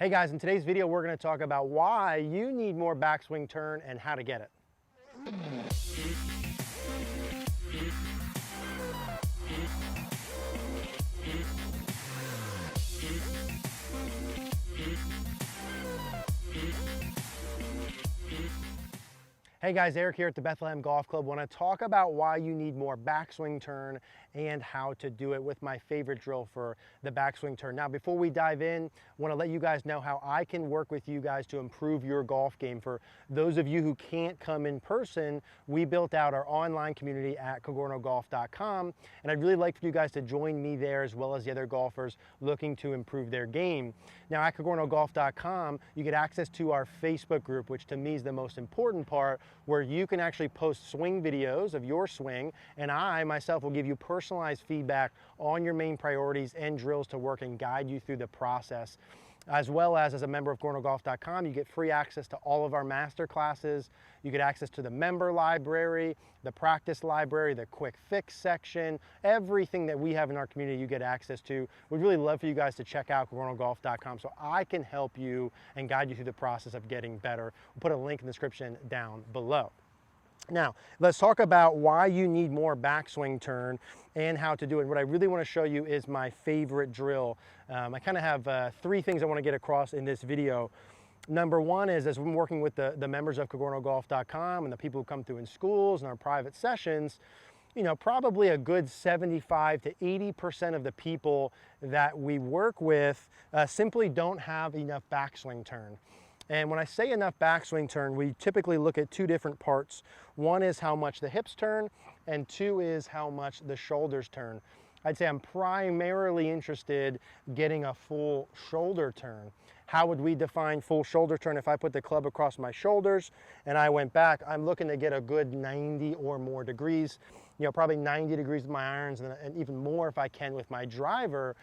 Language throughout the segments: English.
Hey guys, in today's video we're going to talk about why you need more backswing turn and how to get it. Hey guys, Eric here at the Bethlehem Golf Club. Want to talk about why you need more backswing turn and how to do it with my favorite drill for the backswing turn. Now, before we dive in, I want to let you guys know how I can work with you guys to improve your golf game. For those of you who can't come in person, we built out our online community at cogornogolf.com, and I'd really like for you guys to join me there as well as the other golfers looking to improve their game. Now, at cogornogolf.com, you get access to our Facebook group, which to me is the most important part, where you can actually post swing videos of your swing, and I myself will give you personalized feedback on your main priorities and drills to work and guide you through the process. As well as a member of cogornogolf.com, you get free access to all of our master classes. You get access to the member library, the practice library, the quick fix section, everything that we have in our community you get access to. We'd really love for you guys to check out cogornogolf.com so I can help you and guide you through the process of getting better. We'll put a link in the description down below. Now, let's talk about why you need more backswing turn and how to do it. What I really want to show you is my favorite drill. I kind of have three things I want to get across in this video. Number one is, as I'm working with the members of cogornogolf.com and the people who come through in schools and our private sessions, you know, probably a good 75 to 80% of the people that we work with simply don't have enough backswing turn. And when I say enough backswing turn, we typically look at two different parts. One is how much the hips turn, and two is how much the shoulders turn. I'd say I'm primarily interested getting a full shoulder turn. How would we define full shoulder turn? If I put the club across my shoulders and I went back, I'm looking to get a good 90 or more degrees. You know, probably 90 degrees with my irons and even more if I can with my driver.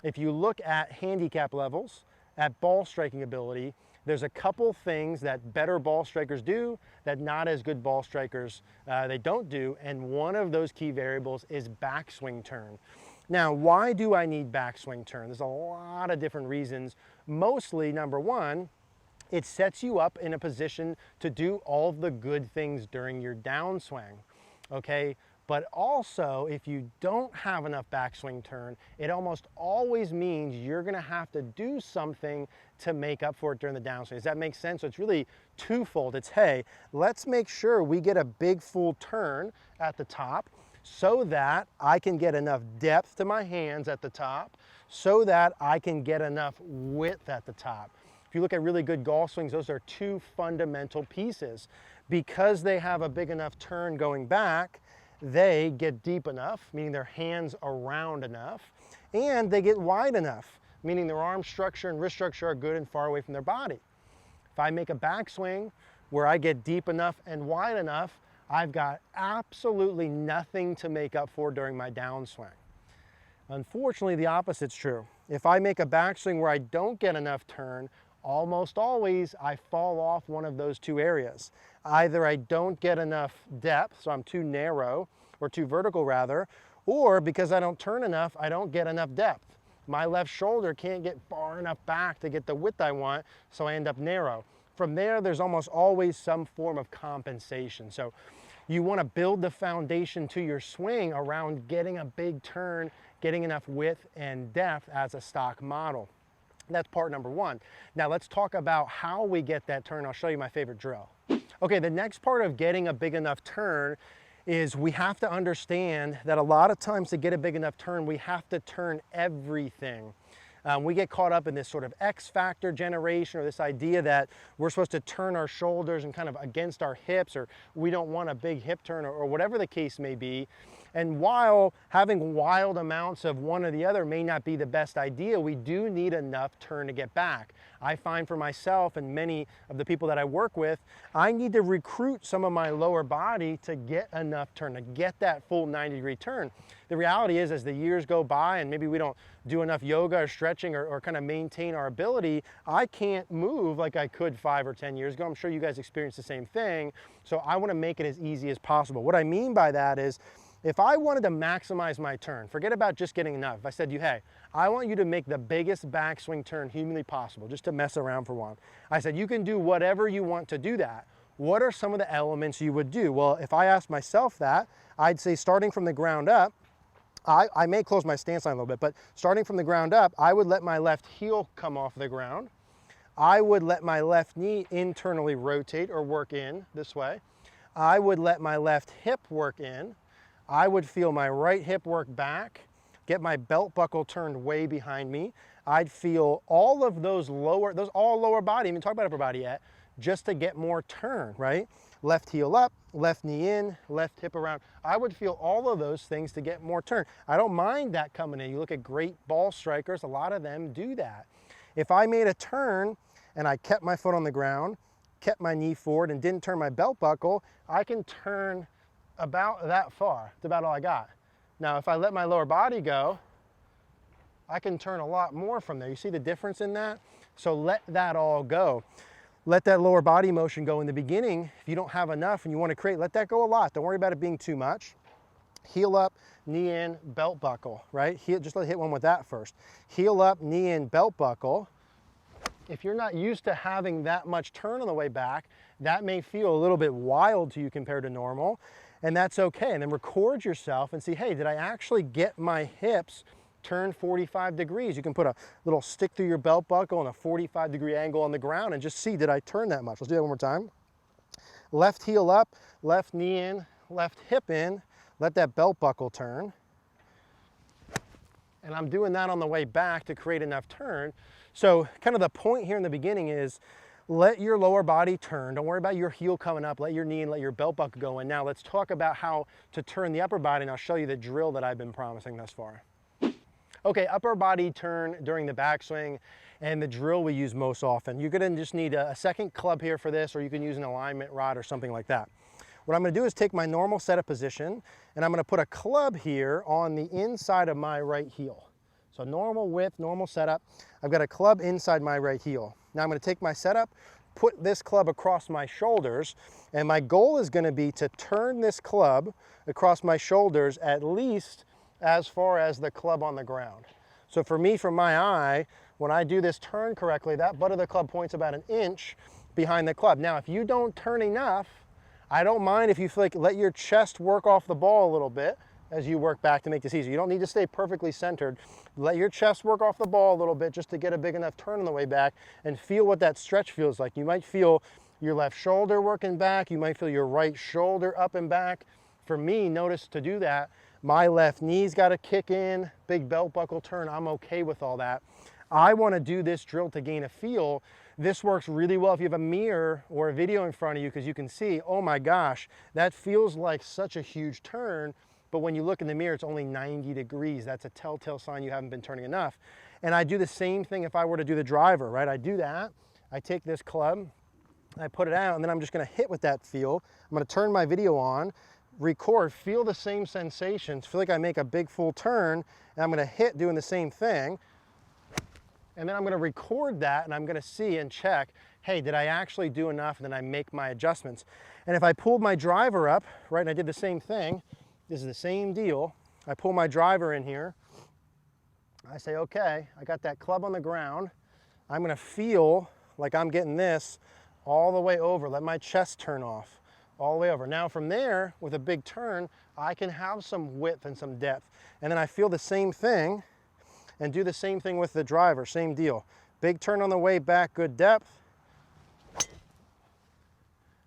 If you look at handicap levels, at ball striking ability, there's a couple things that better ball strikers do that not as good ball strikers they don't do, and one of those key variables is backswing turn. Now, why do I need backswing turn? There's a lot of different reasons. Mostly, number one, it sets you up in a position to do all the good things during your downswing, okay? But also, if you don't have enough backswing turn, it almost always means you're gonna have to do something to make up for it during the downswing. Does that make sense? So it's really twofold. It's, hey, let's make sure we get a big full turn at the top so that I can get enough depth to my hands at the top, so that I can get enough width at the top. If you look at really good golf swings, those are two fundamental pieces. Because they have a big enough turn going back, they get deep enough, meaning their hands are round enough, and they get wide enough, meaning their arm structure and wrist structure are good and far away from their body. If I make a backswing where I get deep enough and wide enough, I've got absolutely nothing to make up for during my downswing. Unfortunately, the opposite's true. If I make a backswing where I don't get enough turn, almost always I fall off one of those two areas. Either I don't get enough depth, so I'm too narrow, or too vertical rather, or because I don't turn enough, I don't get enough depth. My left shoulder can't get far enough back to get the width I want, so I end up narrow. From there, there's almost always some form of compensation. So you want to build the foundation to your swing around getting a big turn, getting enough width and depth as a stock model. That's part number one. Now let's talk about how we get that turn. I'll show you my favorite drill. Okay, the next part of getting a big enough turn is we have to understand that a lot of times to get a big enough turn, we have to turn everything. We get caught up in this sort of X factor generation, or this idea that we're supposed to turn our shoulders and kind of against our hips, or we don't want a big hip turn, or whatever the case may be. And while having wild amounts of one or the other may not be the best idea, we do need enough turn to get back. I find for myself and many of the people that I work with, I need to recruit some of my lower body to get enough turn, to get that full 90-degree turn. The reality is, as the years go by and maybe we don't do enough yoga or stretching or kind of maintain our ability, I can't move like I could 5 or 10 years ago. I'm sure you guys experience the same thing. So I want to make it as easy as possible. What I mean by that is, If I wanted to maximize my turn, forget about just getting enough. If I said to you, hey, I want you to make the biggest backswing turn humanly possible, just to mess around for one. I said, you can do whatever you want to do that. What are some of the elements you would do? Well, if I asked myself that, I'd say starting from the ground up, I may close my stance line a little bit, but starting from the ground up, I would let my left heel come off the ground. I would let my left knee internally rotate or work in this way. I would let my left hip work in. I would feel my right hip work back, get my belt buckle turned way behind me. I'd feel all of those all lower body, even talk about upper body yet, just to get more turn, right? Left heel up, left knee in, left hip around. I would feel all of those things to get more turn. I don't mind that coming in. You look at great ball strikers, a lot of them do that. If I made a turn and I kept my foot on the ground, kept my knee forward and didn't turn my belt buckle, I can turn about that far. That's about all I got. Now, if I let my lower body go, I can turn a lot more from there. You see the difference in that? So let that all go. Let that lower body motion go in the beginning. If you don't have enough and you want to create, let that go a lot. Don't worry about it being too much. Heel up, knee in, belt buckle, right? Just let hit one with that first. Heel up, knee in, belt buckle. If you're not used to having that much turn on the way back, that may feel a little bit wild to you compared to normal, and that's okay. And then record yourself and see, hey, did I actually get my hips turn 45 degrees? You can put a little stick through your belt buckle and a 45-degree angle on the ground and just see, did I turn that much? Let's do that one more time. Left heel up, left knee in, left hip in, let that belt buckle turn. And I'm doing that on the way back to create enough turn. So kind of the point here in the beginning is let your lower body turn. Don't worry about your heel coming up. Let your knee and let your belt buckle go in. Now let's talk about how to turn the upper body, and I'll show you the drill that I've been promising thus far. Okay, upper body turn during the backswing and the drill we use most often. You're gonna just need a second club here for this, or you can use an alignment rod or something like that. What I'm gonna do is take my normal setup position and I'm gonna put a club here on the inside of my right heel. So normal width, normal setup. I've got a club inside my right heel. Now I'm gonna take my setup, put this club across my shoulders, and my goal is gonna be to turn this club across my shoulders at least as far as the club on the ground. So for me, from my eye, when I do this turn correctly, that butt of the club points about an inch behind the club. Now, if you don't turn enough, I don't mind if you feel like let your chest work off the ball a little bit as you work back to make this easier. You don't need to stay perfectly centered. Let your chest work off the ball a little bit just to get a big enough turn on the way back and feel what that stretch feels like. You might feel your left shoulder working back. You might feel your right shoulder up and back. For me, notice to do that, my left knee's got to kick in, big belt buckle turn. I'm okay with all that. I want to do this drill to gain a feel. This works really well if you have a mirror or a video in front of you, because you can see, oh my gosh, that feels like such a huge turn. But when you look in the mirror, it's only 90 degrees. That's a telltale sign you haven't been turning enough. And I do the same thing if I were to do the driver, right? I do that. I take this club, I put it out, and then I'm just going to hit with that feel. I'm going to turn my video on, record, feel the same sensations, feel like I make a big full turn, and I'm going to hit doing the same thing. And then I'm going to record that, and I'm going to see and check, hey, did I actually do enough? And then I make my adjustments. And if I pulled my driver up, right, and I did the same thing, this is the same deal. I pull my driver in here. I say, okay, I got that club on the ground. I'm going to feel like I'm getting this all the way over. Let my chest turn off all the way over. Now from there, with a big turn, I can have some width and some depth. And then I feel the same thing and do the same thing with the driver, same deal. Big turn on the way back, good depth.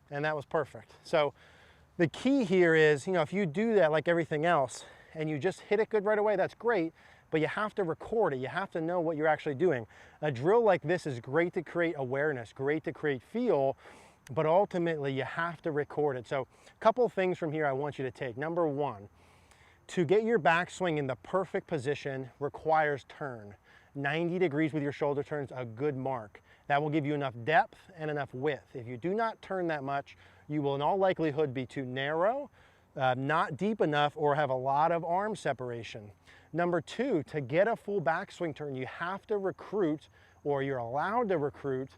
And that was perfect. So the key here is, you know, if you do that like everything else and you just hit it good right away, that's great, but you have to record it. You have to know what you're actually doing. A drill like this is great to create awareness, great to create feel, but ultimately you have to record it. So a couple of things from here I want you to take. Number one, to get your backswing in the perfect position requires turn. 90 degrees with your shoulder turns a good mark. That will give you enough depth and enough width. If you do not turn that much, you will in all likelihood be too narrow, not deep enough, or have a lot of arm separation. Number two, to get a full backswing turn, you have to recruit, or you're allowed to recruit,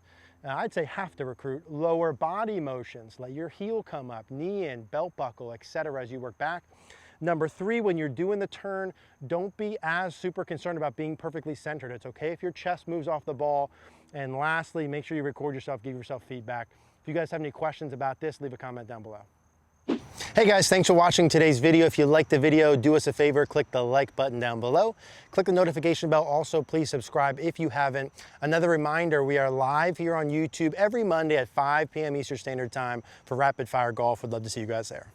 I'd say have to recruit, lower body motions. Let your heel come up, knee in, belt buckle, etc. as you work back. Number 3, when you're doing the turn, don't be as super concerned about being perfectly centered. It's okay if your chest moves off the ball. And lastly, make sure you record yourself, give yourself feedback. If you guys have any questions about this, leave a comment down below. Hey guys, thanks for watching today's video. If you liked the video, do us a favor, click the like button down below. Click the notification bell. Also, please subscribe if you haven't. Another reminder, we are live here on YouTube every Monday at 5 p.m. Eastern Standard Time for Rapid Fire Golf. Would love to see you guys there.